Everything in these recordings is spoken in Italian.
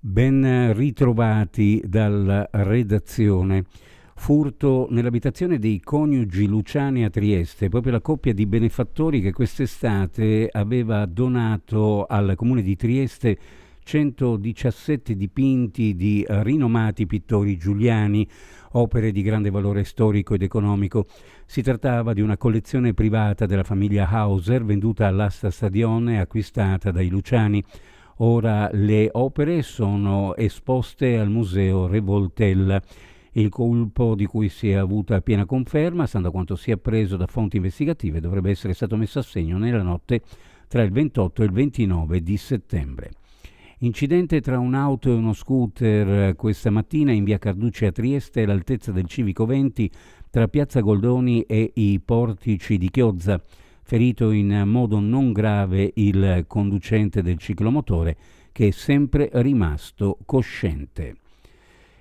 Ben ritrovati dalla redazione. Furto nell'abitazione dei coniugi Luciani a Trieste, proprio la coppia di benefattori che quest'estate aveva donato al comune di Trieste 117 dipinti di rinomati pittori giuliani, opere di grande valore storico ed economico. Si trattava di una collezione privata della famiglia Hauser, venduta all'Asta Stadione e acquistata dai Luciani. Ora le opere sono esposte al Museo Revoltella. Il colpo, di cui si è avuta piena conferma, stando a quanto si è appreso da fonti investigative, dovrebbe essere stato messo a segno nella notte tra il 28 e il 29 di settembre. Incidente tra un'auto e uno scooter questa mattina in via Carducci a Trieste, all'altezza del Civico 20, tra Piazza Goldoni e i Portici di Chiozza. Ferito in modo non grave il conducente del ciclomotore, che è sempre rimasto cosciente.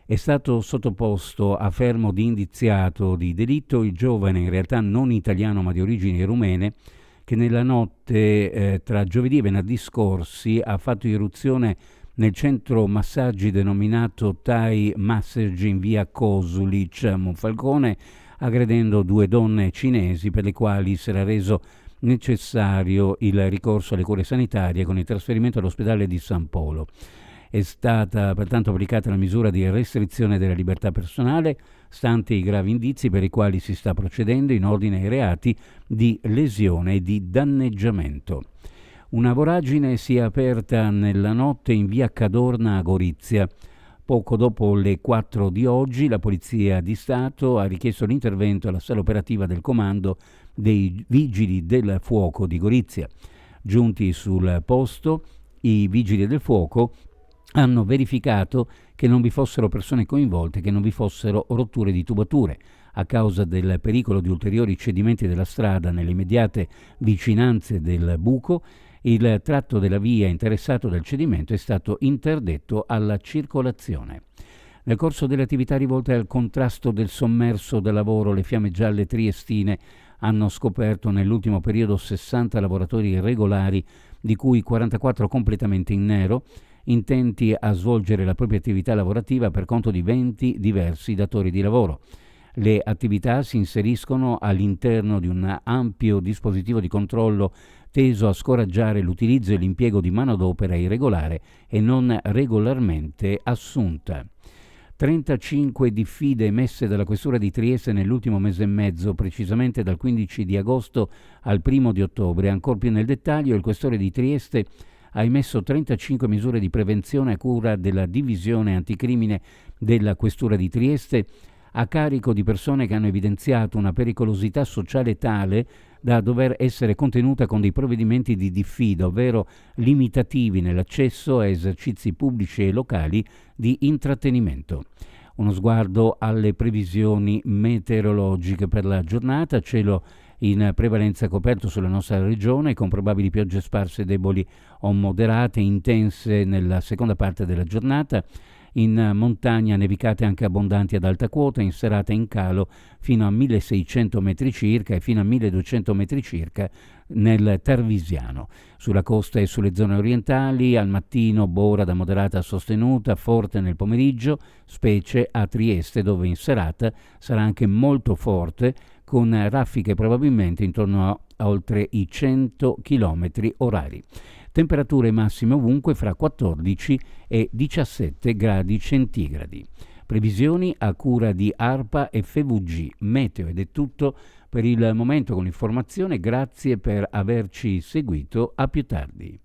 È stato sottoposto a fermo di indiziato di delitto il giovane, in realtà non italiano ma di origini rumene, che nella notte tra giovedì e venerdì scorsi ha fatto irruzione nel centro massaggi denominato Thai Massage in via Kosulic a Monfalcone, aggredendo due donne cinesi per le quali si era reso necessario il ricorso alle cure sanitarie con il trasferimento all'ospedale di San Polo. È stata pertanto applicata la misura di restrizione della libertà personale, stante i gravi indizi per i quali si sta procedendo in ordine ai reati di lesione e di danneggiamento. Una voragine si è aperta nella notte in via Cadorna a Gorizia. Poco dopo le 4 di oggi la Polizia di Stato ha richiesto l'intervento alla sala operativa del comando dei Vigili del Fuoco di Gorizia. Giunti sul posto, i Vigili del Fuoco hanno verificato che non vi fossero persone coinvolte, che non vi fossero rotture di tubature. A causa del pericolo di ulteriori cedimenti della strada nelle immediate vicinanze del buco, il tratto della via interessato dal cedimento è stato interdetto alla circolazione. Nel corso delle attività rivolte al contrasto del sommerso da lavoro, le Fiamme Gialle triestine hanno scoperto nell'ultimo periodo 60 lavoratori irregolari, di cui 44 completamente in nero, intenti a svolgere la propria attività lavorativa per conto di 20 diversi datori di lavoro. Le attività si inseriscono all'interno di un ampio dispositivo di controllo teso a scoraggiare l'utilizzo e l'impiego di manodopera irregolare e non regolarmente assunta. 35 diffide emesse dalla Questura di Trieste nell'ultimo mese e mezzo, precisamente dal 15 di agosto al 1 di ottobre. Ancor più nel dettaglio, il Questore di Trieste ha emesso 35 misure di prevenzione a cura della Divisione Anticrimine della Questura di Trieste, a carico di persone che hanno evidenziato una pericolosità sociale tale da dover essere contenuta con dei provvedimenti di diffida, ovvero limitativi nell'accesso a esercizi pubblici e locali di intrattenimento. Uno sguardo alle previsioni meteorologiche per la giornata: cielo in prevalenza coperto sulla nostra regione, con probabili piogge sparse deboli o moderate intense nella seconda parte della giornata. In montagna nevicate anche abbondanti ad alta quota, in serata in calo fino a 1600 metri circa e fino a 1200 metri circa nel Tarvisiano. Sulla costa e sulle zone orientali al mattino bora da moderata a sostenuta, forte nel pomeriggio, specie a Trieste, dove in serata sarà anche molto forte, con raffiche probabilmente intorno a oltre i 100 km orari. Temperature massime ovunque fra 14 e 17 gradi centigradi. Previsioni a cura di ARPA e FVG Meteo, ed è tutto per il momento con l'informazione. Grazie per averci seguito, a più tardi.